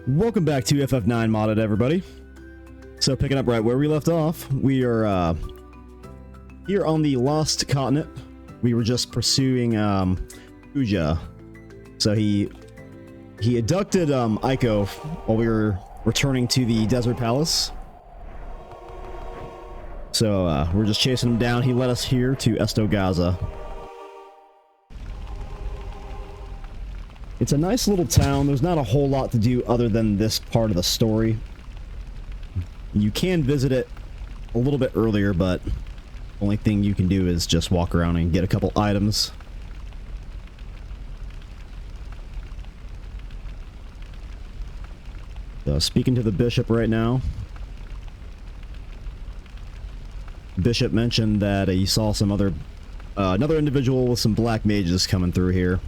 Welcome back to FF9 Modded, everybody. So picking up right where we left off, we are here on the Lost Continent. We were just pursuing Uja. So he abducted Eiko while we were returning to the Desert Palace. So we're just chasing him down. He led us here to Estogaza. It's a nice little town. There's not a whole lot to do other than this part of the story. You can visit it a little bit earlier, but the only thing you can do is just walk around and get a couple items. So speaking to the bishop right now. Bishop mentioned that he saw some other another individual with some black mages coming through here.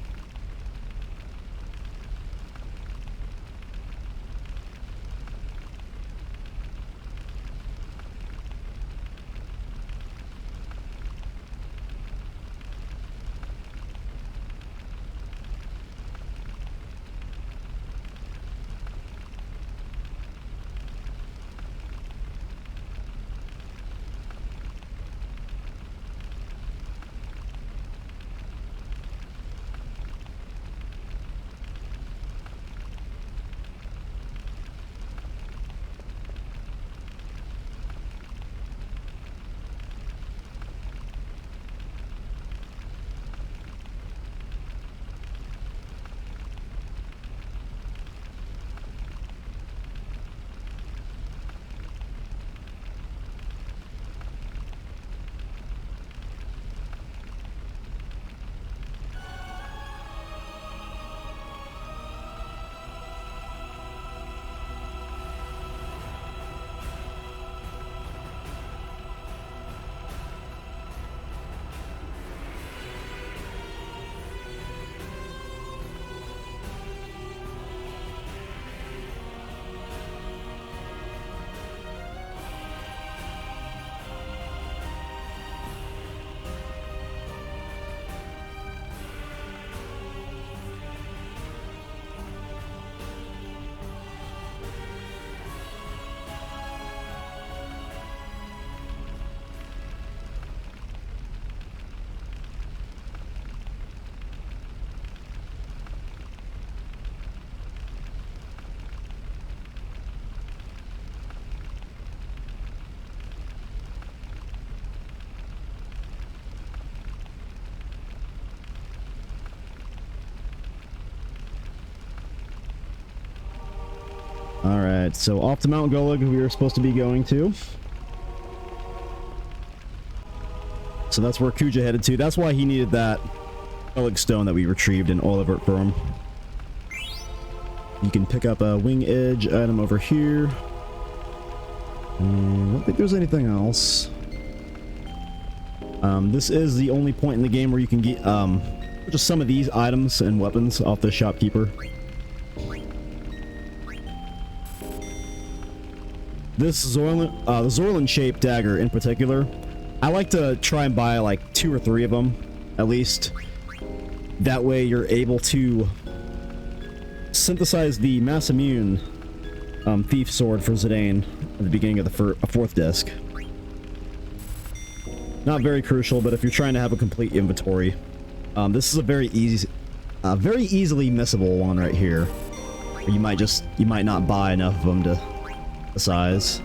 Alright, so off to Mount Gulug we were supposed to be going to. So that's where Kuja headed to. That's why he needed that Gulug stone that we retrieved in Olivert for him. You can pick up a wing edge item over here. And I don't think there's anything else. This is the only point in the game where you can get just some of these items and weapons off the shopkeeper. This Zorlin-shaped dagger in particular, I like to try and buy like 2 or 3 of them, at least. That way you're able to synthesize the mass immune thief sword for Zidane at the beginning of the 4th disc. Not very crucial, but if you're trying to have a complete inventory, this is a very easily missable one right here. You might not buy enough of them to size.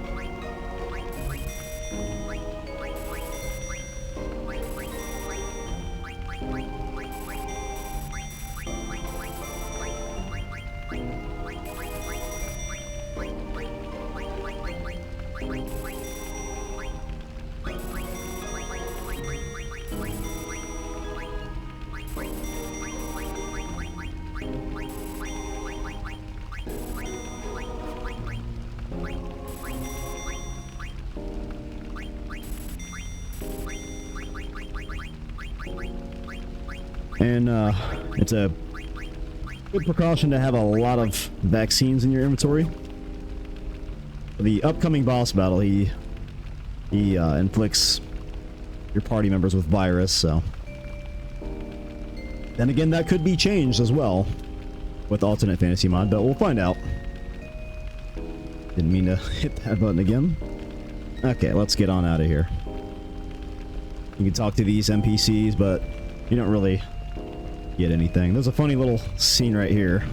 And it's a good precaution to have a lot of vaccines in your inventory. For the upcoming boss battle, he inflicts your party members with virus, so. Then again, that could be changed as well with alternate fantasy mod, but we'll find out. Didn't mean to hit that button again. Okay, let's get on out of here. You can talk to these NPCs, but you don't really get anything. There's a funny little scene right here.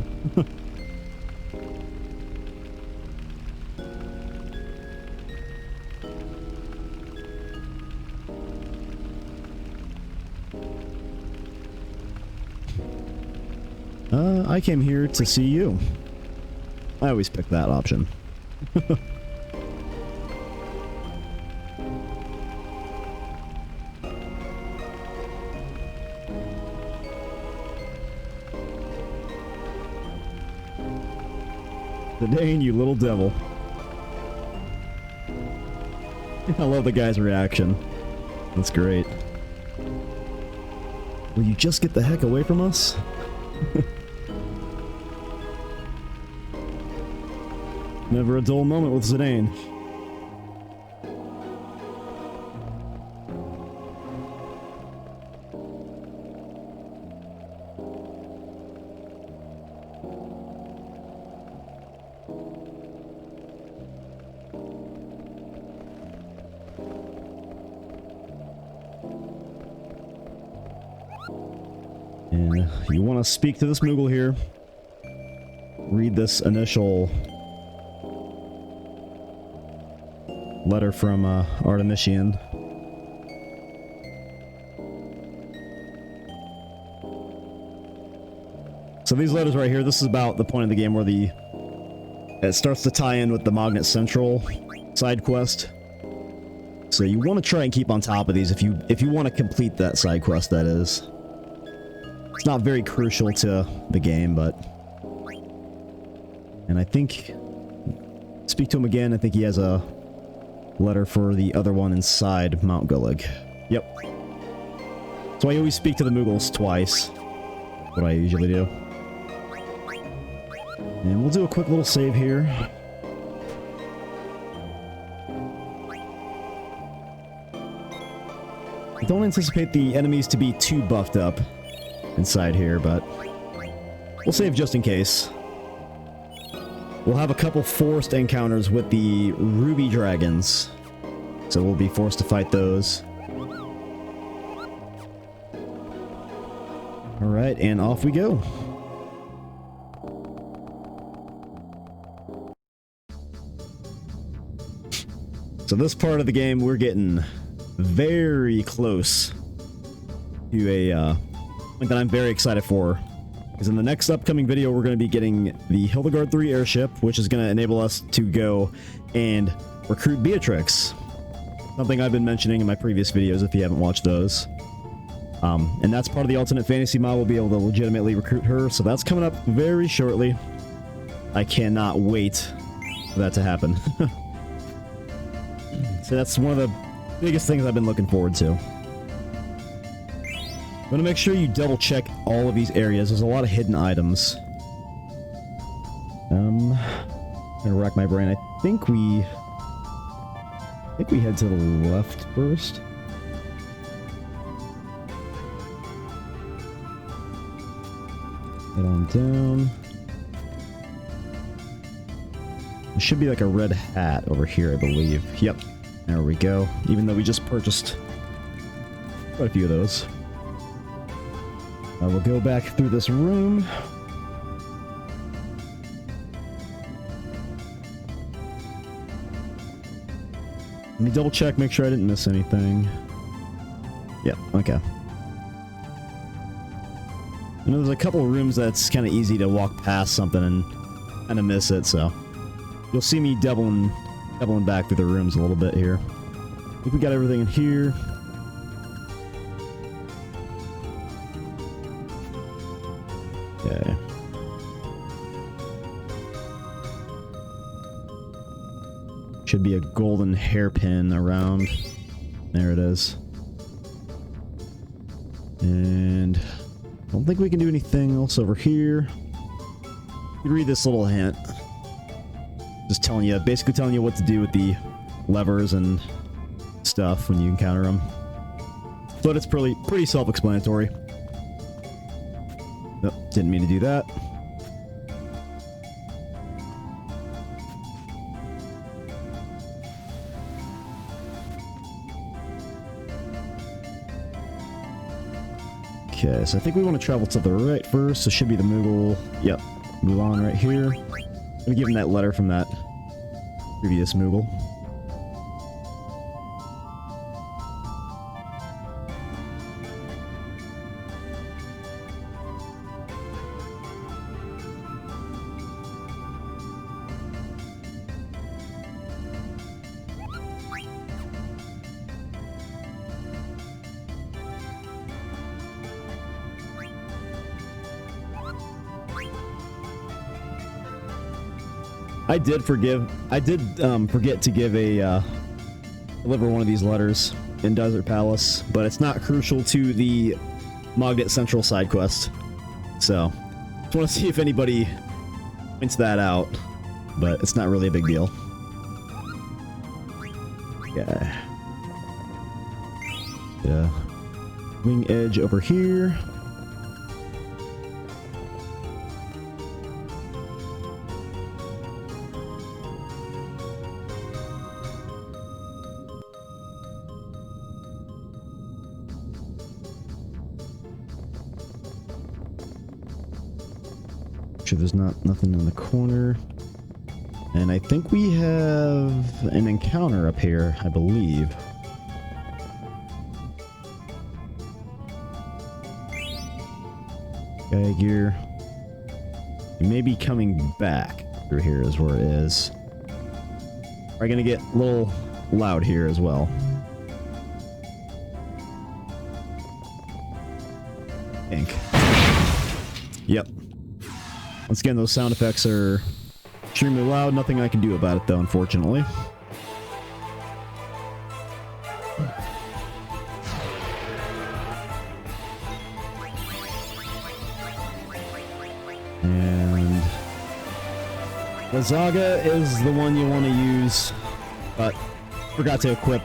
I came here to see you. I always pick that option. The Dane, you little devil. I love the guy's reaction. That's great. Will you just get the heck away from us? Never a dull moment with Zidane. And you want to speak to this Moogle here. Read this initial letter from Artemisian. So these letters right here, this is about the point of the game where it starts to tie in with the Magnet Central side quest. So you want to try and keep on top of these if you want to complete that side quest, that is. It's not very crucial to the game, but... And I think... Speak to him again, I think he has a letter for the other one inside Mount Gulug. Yep. So I always speak to the Moogles twice. What I usually do. And we'll do a quick little save here. I don't anticipate the enemies to be too buffed up inside here, but we'll save just in case. We'll have a couple forced encounters with the Ruby Dragons, so we'll be forced to fight those. Alright, and off we go. So this part of the game, we're getting very close to a point that I'm very excited for. Because in the next upcoming video, we're going to be getting the Hildegard 3 airship, which is going to enable us to go and recruit Beatrix. Something I've been mentioning in my previous videos if you haven't watched those. And that's part of the alternate fantasy mod. We'll be able to legitimately recruit her, so that's coming up very shortly. I cannot wait for that to happen. So that's one of the biggest things I've been looking forward to. I'm going to make sure you double check all of these areas. There's a lot of hidden items. I'm going to rack my brain. I think we head to the left first. Head on down. There should be like a red hat over here, I believe. Yep. There we go. Even though we just purchased quite a few of those. We'll go back through this room. Let me double check, make sure I didn't miss anything. Yeah, okay. I know there's a couple of rooms that's kind of easy to walk past something and kind of miss it, so you'll see me doubling back through the rooms a little bit here. I think we got everything in here. Okay. Should be a golden hairpin around. There it is. And I don't think we can do anything else over here. You can read this little hint. Just telling you, basically telling you what to do with the levers and stuff when you encounter them. But it's pretty self-explanatory. Nope, didn't mean to do that. Okay, so I think we want to travel to the right first. So it should be the Moogle. Yep, move on right here. I'm gonna give him that letter from that previous Moogle. I did forget to give a deliver one of these letters in Desert Palace, but it's not crucial to the Moguri Central side quest. So, just want to see if anybody points that out, but it's not really a big deal. Yeah. Yeah. Wing edge over here. Sure there's nothing in the corner. And I think we have an encounter up here, I believe. Guy gear. It may be coming back through here is where it is. We're gonna get a little loud here as well. Ink. Yep. Once again, those sound effects are extremely loud. Nothing I can do about it, though, unfortunately. And the Zaga is the one you want to use, but forgot to equip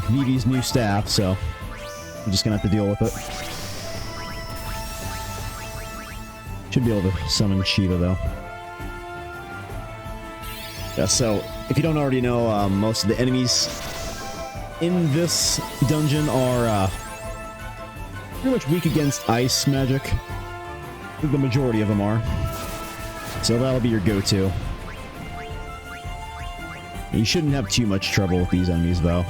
Vivi's new staff, so I'm just gonna have to deal with it. Should be able to summon Shiva, though. Yeah, so, if you don't already know, most of the enemies in this dungeon are pretty much weak against ice magic. I think the majority of them are. So that'll be your go-to. You shouldn't have too much trouble with these enemies, though.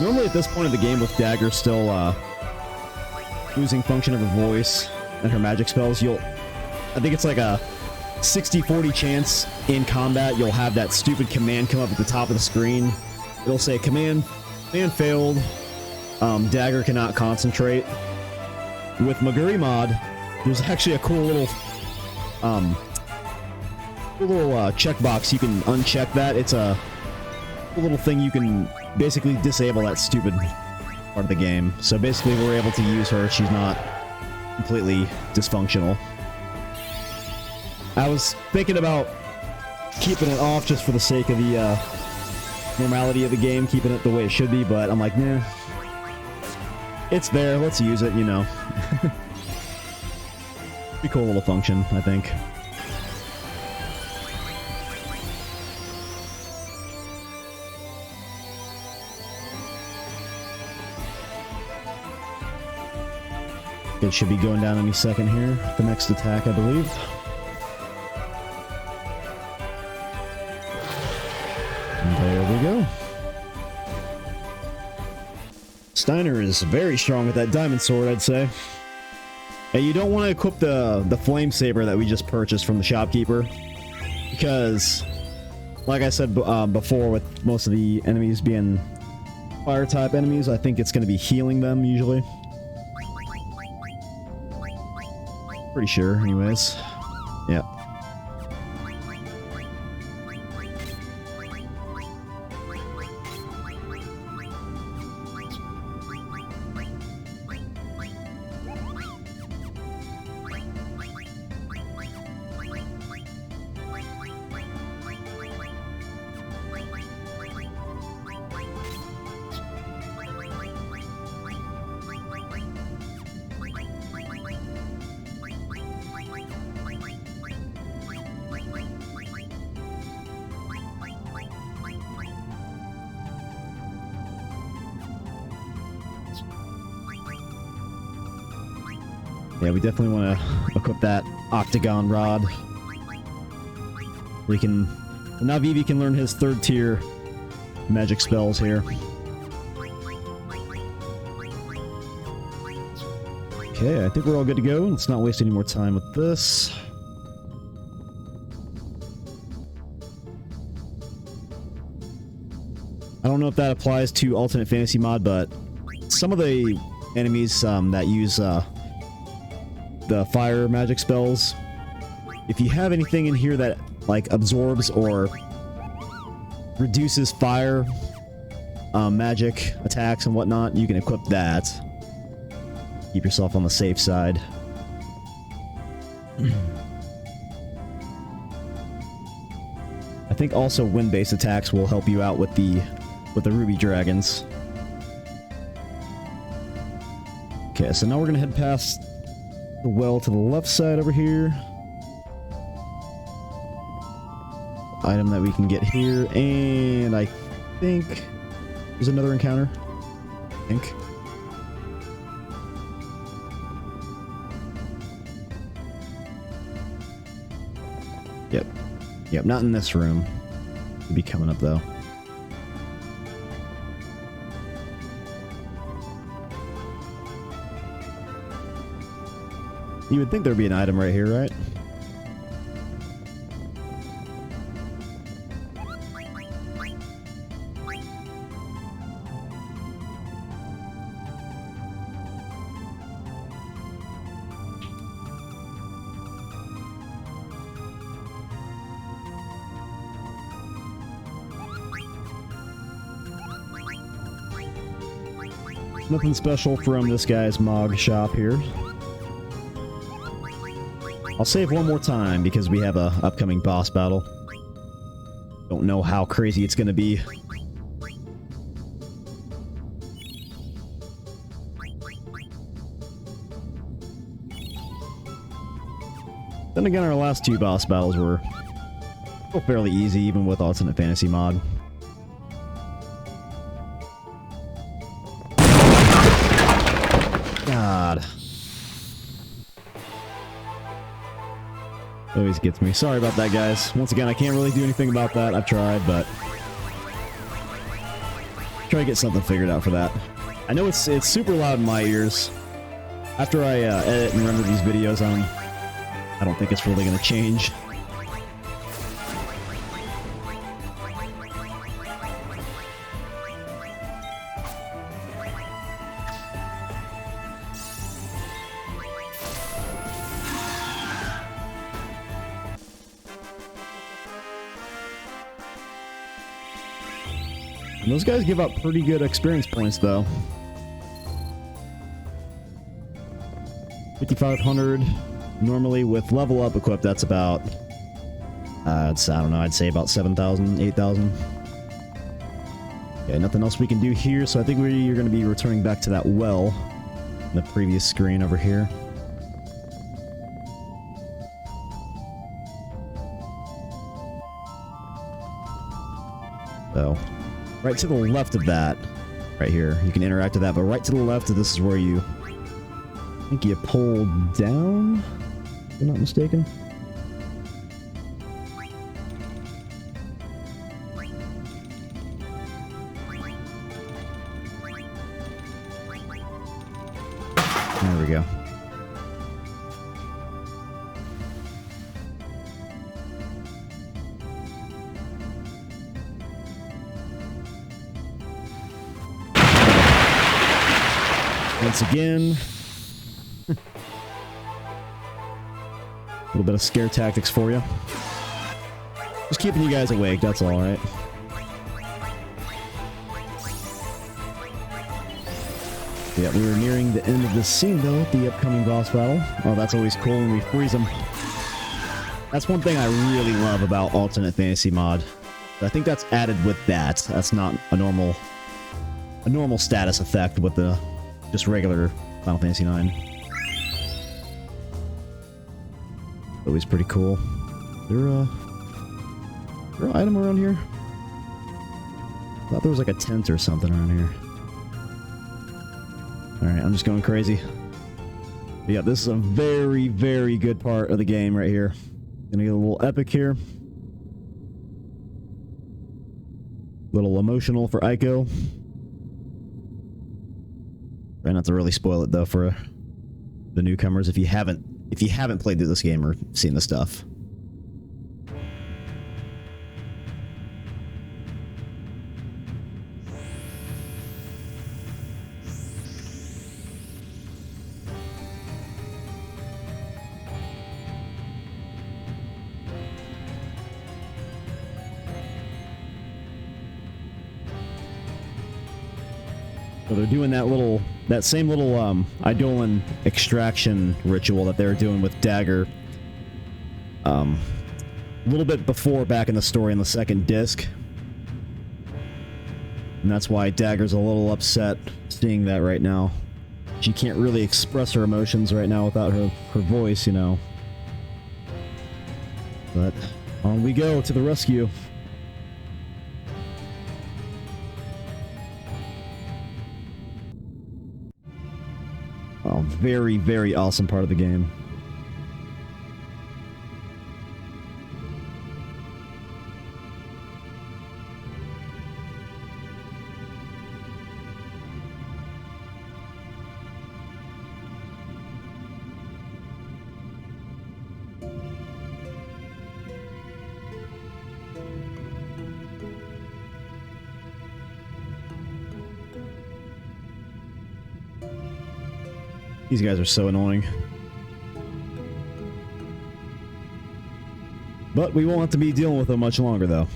Normally at this point of the game, with Dagger still losing function of her voice and her magic spells, I think it's like a 60-40 chance in combat you'll have that stupid command come up at the top of the screen. It'll say command failed, Dagger cannot concentrate. With Moguri mod, there's actually a cool little checkbox. You can uncheck that. It's a little thing you can basically disable that stupid part of the game. So basically we're able to use her. She's not completely dysfunctional. I was thinking about keeping it off just for the sake of the normality of the game, keeping it the way it should be, but I'm like, nah. It's there, let's use it, you know. Pretty cool little function, I think. It should be going down any second here. The next attack, I believe. And there we go. Steiner is very strong with that diamond sword, I'd say. Hey, you don't want to equip the flame saber that we just purchased from the shopkeeper, because, like I said before, with most of the enemies being fire type enemies, I think it's going to be healing them usually. Pretty sure, anyways. Yeah. Yeah, we definitely want to equip that octagon rod. We can... Now Vivi can learn his 3rd tier magic spells here. Okay, I think we're all good to go. Let's not waste any more time with this. I don't know if that applies to Alternate Fantasy mod, but some of the enemies that use the fire magic spells, if you have anything in here that like absorbs or reduces fire magic attacks and whatnot, you can equip that. Keep yourself on the safe side. I think also wind-based attacks will help you out with the ruby dragons. Okay, so now we're gonna head past the well to the left side over here. Item that we can get here, and I think there's another encounter. I think. Yep, not in this room. We'll be coming up though. You would think there'd be an item right here, right? Nothing special from this guy's Mog shop here. I'll save one more time because we have a upcoming boss battle. Don't know how crazy it's gonna be. Then again, our last 2 boss battles were still fairly easy, even with Alternate Fantasy mod. God. Always gets me. Sorry about that, guys. Once again, I can't really do anything about that. I've tried, but try to get something figured out for that. I know it's super loud in my ears. After I edit and render these videos, I don't think it's really going to change. And those guys give up pretty good experience points, though. 5,500. Normally, with level up equipped, that's about... I don't know, I'd say about 7,000, 8,000. Okay, nothing else we can do here, so I think we're going to be returning back to that well in the previous screen over here. So... right to the left of that, right here, you can interact with that, but right to the left, this is where you, I think you pull down, if I'm not mistaken. There we go. Once again, a little bit of scare tactics for you. Just keeping you guys awake, that's all, right? Yeah, we were nearing the end of this scene, though, with the upcoming boss battle. Oh, that's always cool when we freeze them. That's one thing I really love about Alternate Fantasy mod. I think that's added with that. That's not a normal status effect with the just regular Final Fantasy IX. Always pretty cool. Is there an item around here? I thought there was like a tent or something around here. Alright, I'm just going crazy. Yeah, this is a very, very good part of the game right here. Gonna get a little epic here. Little emotional for Eiko. Try not to really spoil it though for the newcomers if you haven't played through this game or seen the stuff. So they're doing that same little Eidolon extraction ritual that they were doing with Dagger. A little bit before back in the story in the second disc. And that's why Dagger's a little upset seeing that right now. She can't really express her emotions right now without her voice, you know. But on we go to the rescue. Oh, very, very awesome part of the game. These guys are so annoying. But we won't have to be dealing with them much longer, though.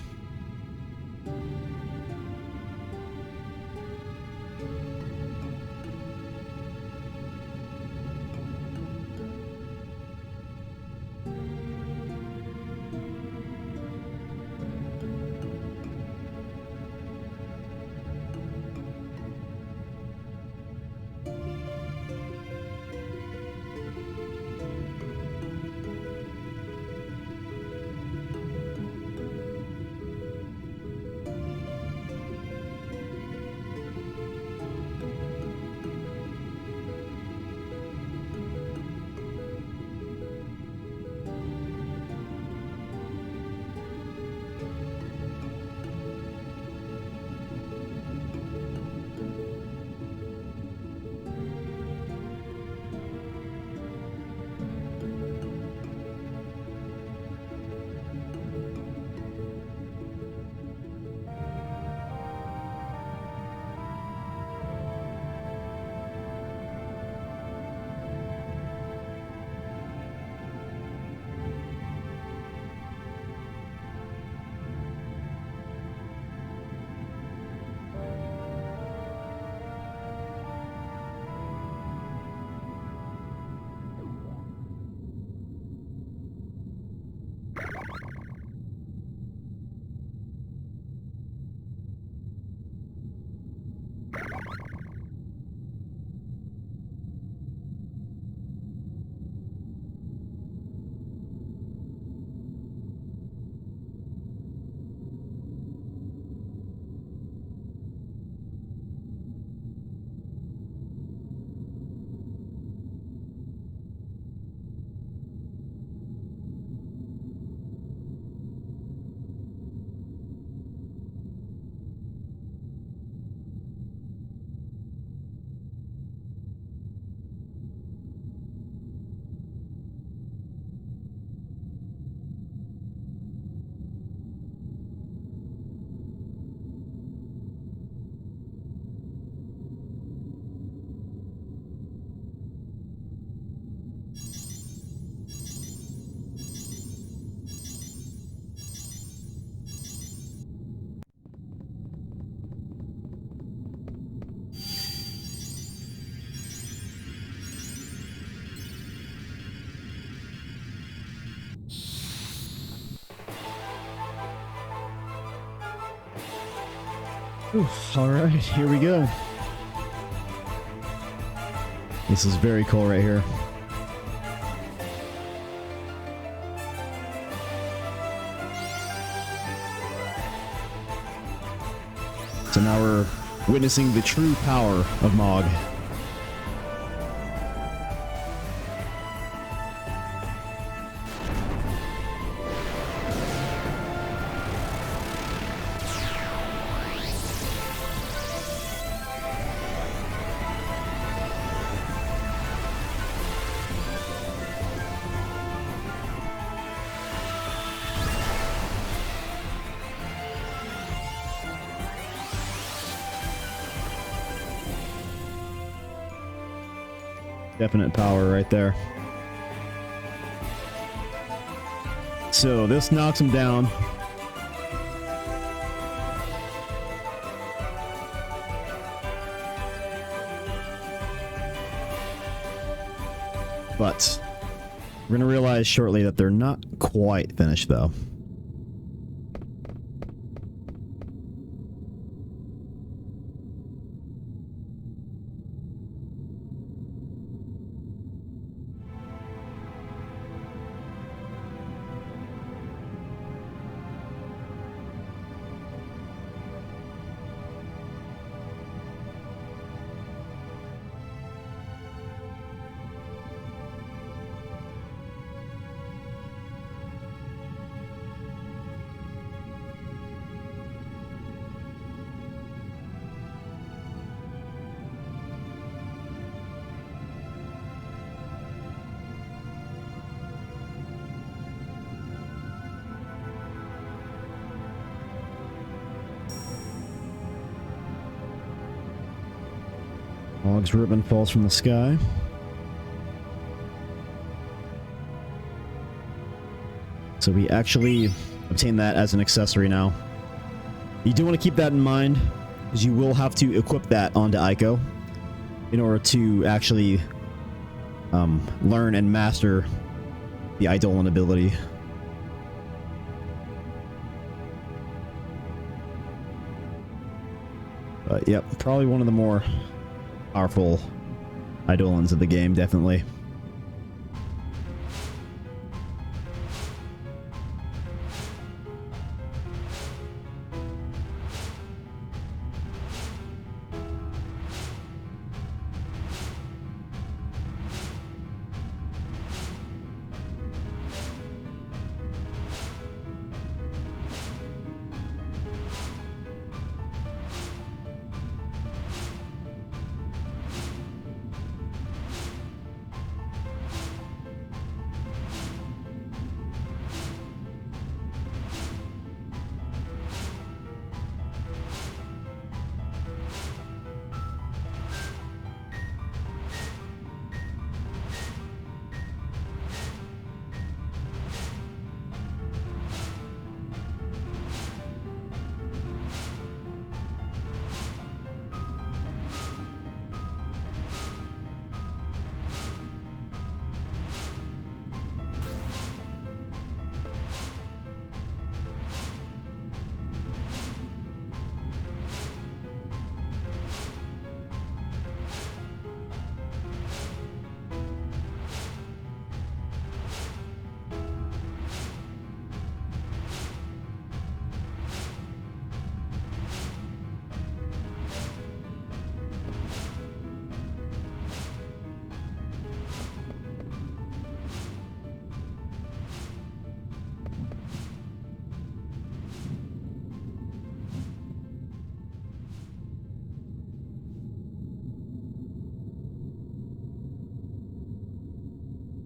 Alright, here we go. This is very cool right here. So now we're witnessing the true power of Mog. Definite power right there. So this knocks him down. But we're going to realize shortly that they're not quite finished, though. Mog's ribbon falls from the sky. So we actually obtain that as an accessory now. You do want to keep that in mind, because you will have to equip that onto Eiko in order to actually learn and master the Eidolon ability. But yep, probably one of the more powerful Eidolons of the game, definitely.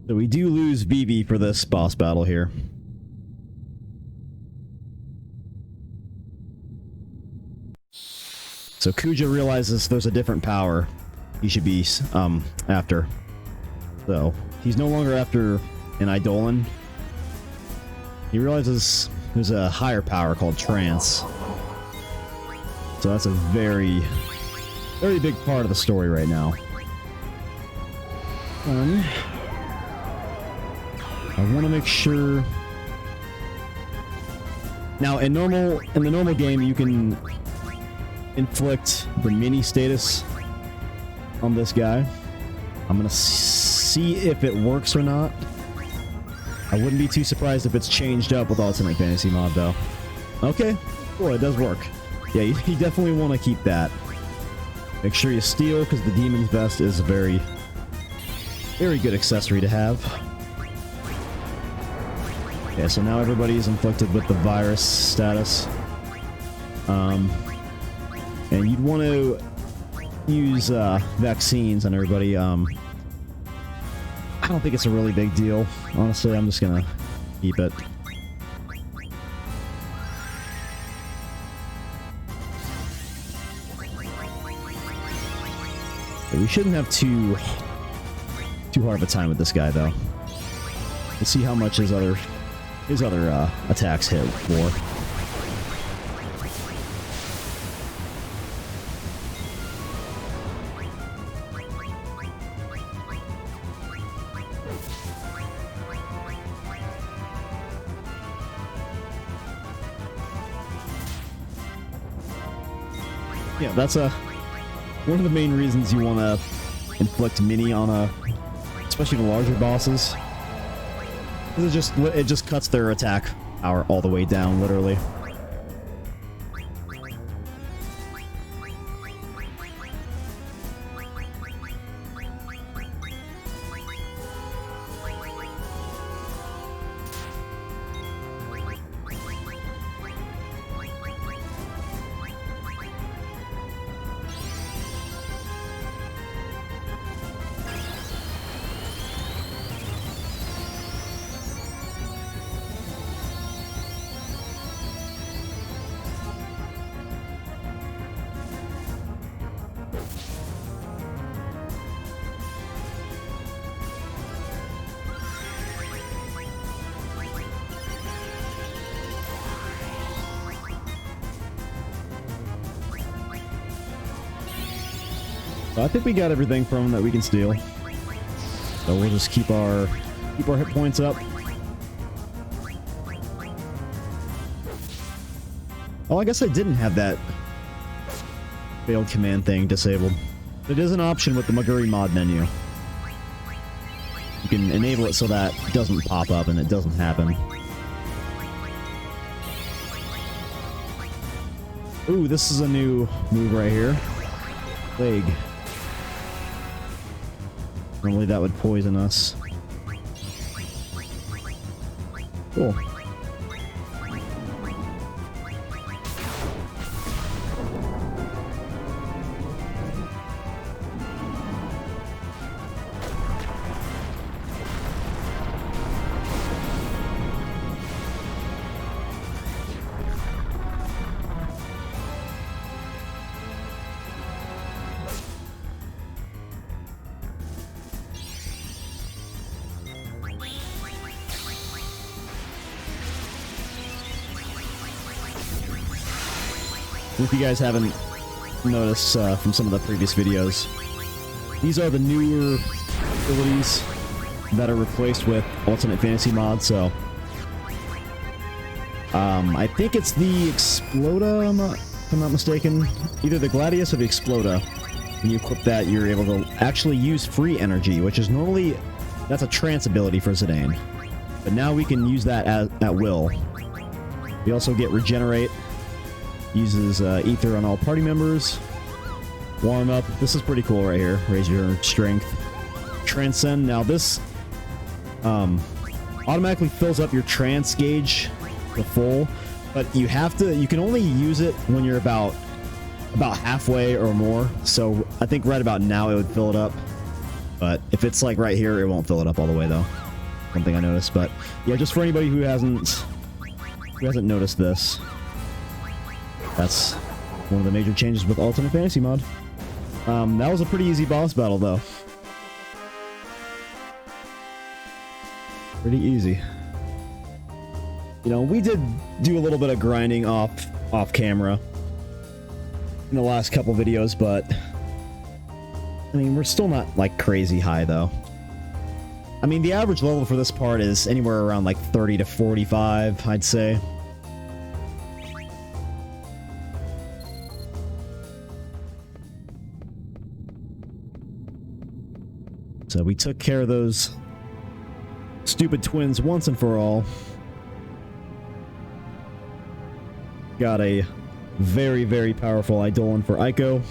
So we do lose Vivi for this boss battle here. So Kuja realizes there's a different power he should be after. So he's no longer after an Eidolon. He realizes there's a higher power called Trance. So that's a very, very big part of the story right now. I want to make sure. Now, in the normal game, you can inflict the mini status on this guy. I'm gonna see if it works or not. I wouldn't be too surprised if it's changed up with Ultimate Fantasy Mod, though. Okay, cool, it does work. Yeah, you definitely want to keep that. Make sure you steal, because the Demon's Vest is a very, very good accessory to have. Yeah, so now everybody is inflicted with the virus status. And you'd want to use vaccines on everybody. I don't think it's a really big deal. Honestly, I'm just gonna keep it. But we shouldn't have too too hard of a time with this guy though. Let's see how much his other attacks hit for. Yeah, that's one of the main reasons you want to inflict mini on especially the larger bosses. It just cuts their attack power all the way down, literally. I think we got everything from him that we can steal. So we'll just keep our hit points up. Oh, I guess I didn't have that failed command thing disabled. It is an option with the Moguri mod menu. You can enable it so that it doesn't pop up and it doesn't happen. Ooh, this is a new move right here. Plague. Normally that would poison us. Cool. If you guys haven't noticed from some of the previous videos, these are the newer abilities that are replaced with Ultimate Fantasy mod, so I think it's the Exploda, if I'm not mistaken. Either the Gladius or the Exploda. When you equip that, you're able to actually use free energy, which is normally, that's a trance ability for Zidane. But now we can use that at will. We also get Regenerate. Uses ether on all party members. Warm up. This is pretty cool right here. Raise your strength. Transcend. Now this automatically fills up your trance gauge to full, but you can only use it when you're about halfway or more. So I think right about now it would fill it up. But if it's like right here, it won't fill it up all the way though. One thing I noticed. But yeah, just for anybody who hasn't noticed this. That's one of the major changes with Ultimate Fantasy mod. That was a pretty easy boss battle, though. Pretty easy. You know, we did do a little bit of grinding off camera in the last couple videos, but I mean, we're still not like crazy high, though. I mean, the average level for this part is anywhere around like 30 to 45, I'd say. So we took care of those stupid twins once and for all. Got a very, very powerful Eidolon for Eiko.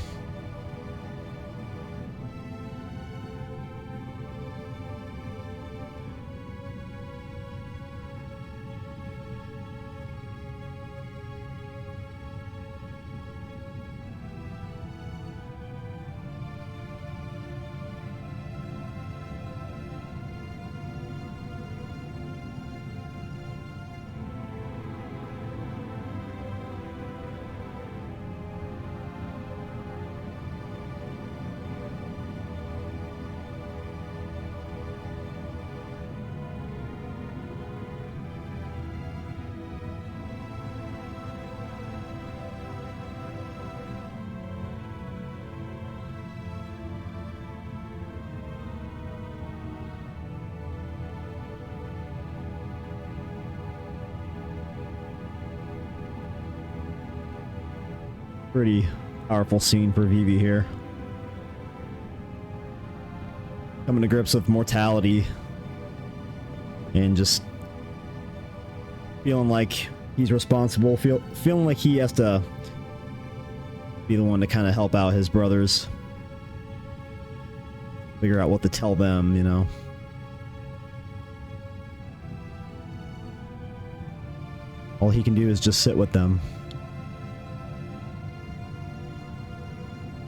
Pretty powerful scene for Vivi here. Coming to grips with mortality and just feeling like he's responsible, feeling like he has to be the one to kind of help out his brothers. Figure out what to tell them, you know. All he can do is just sit with them.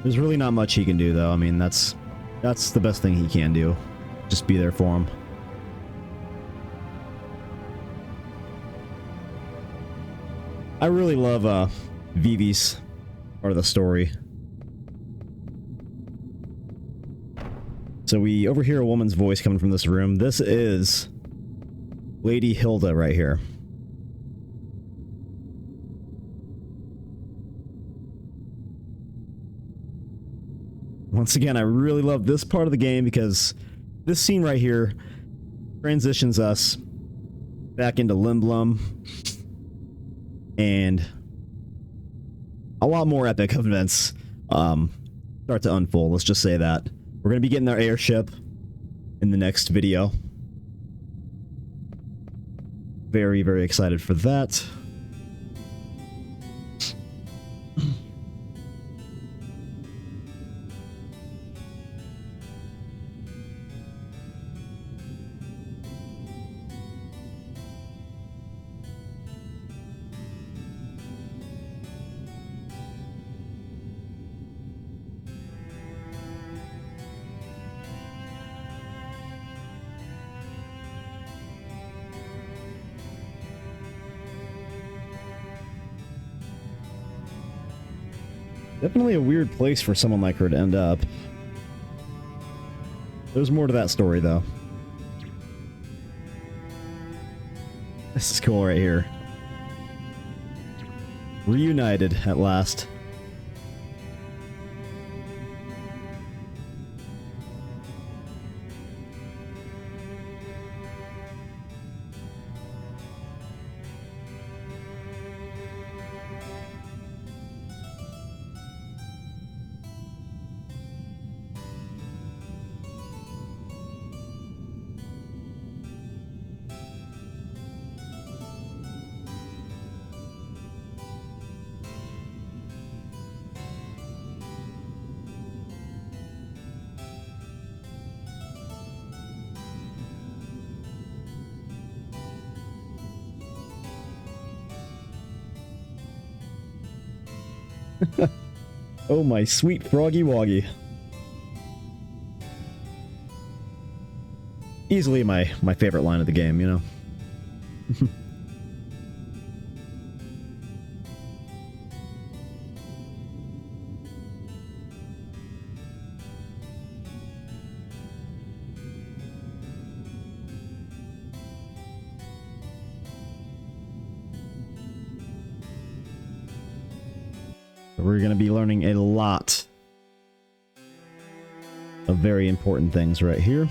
There's really not much he can do, though. I mean, that's the best thing he can do. Just be there for him. I really love Vivi's part of the story. So we overhear a woman's voice coming from this room. This is Lady Hilda right here. Once again, I really love this part of the game because this scene right here transitions us back into Limblum and a lot more epic events start to unfold. Let's just say that. We're going to be getting our airship in the next video. Very, very excited for that. Definitely a weird place for someone like her to end up. There's more to that story, though. This is cool right here. Reunited at last. Oh, my sweet froggy woggy. Easily my favorite line of the game, you know? We're going to be learning a lot of very important things right here.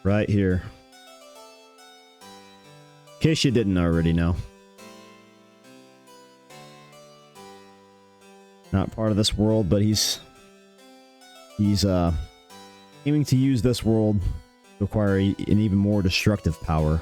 Right here. In case you didn't already know. Not part of this world, but he's aiming to use this world to acquire an even more destructive power.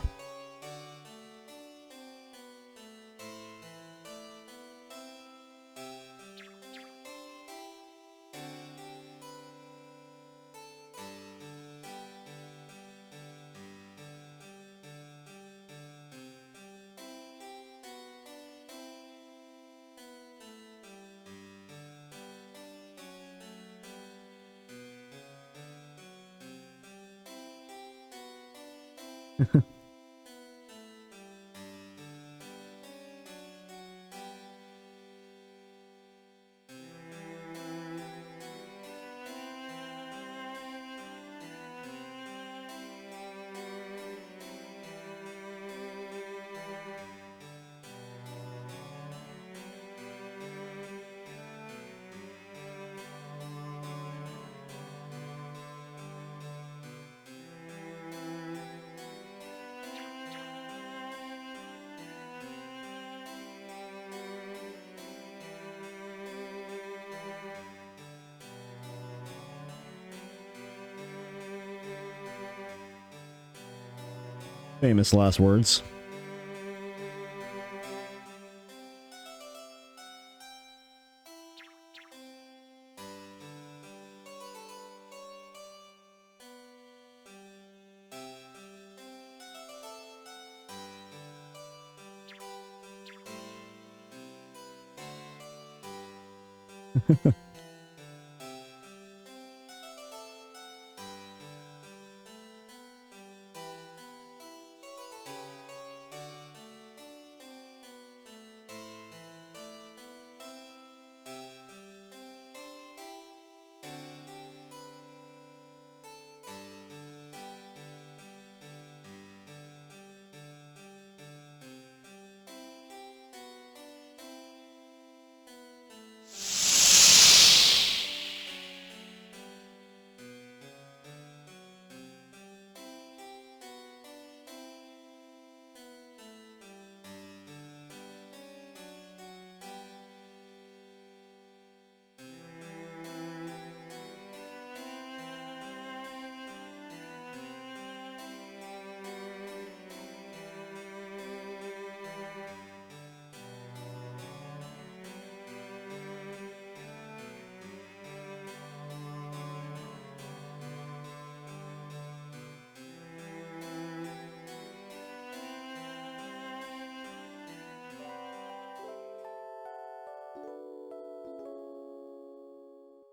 Famous last words.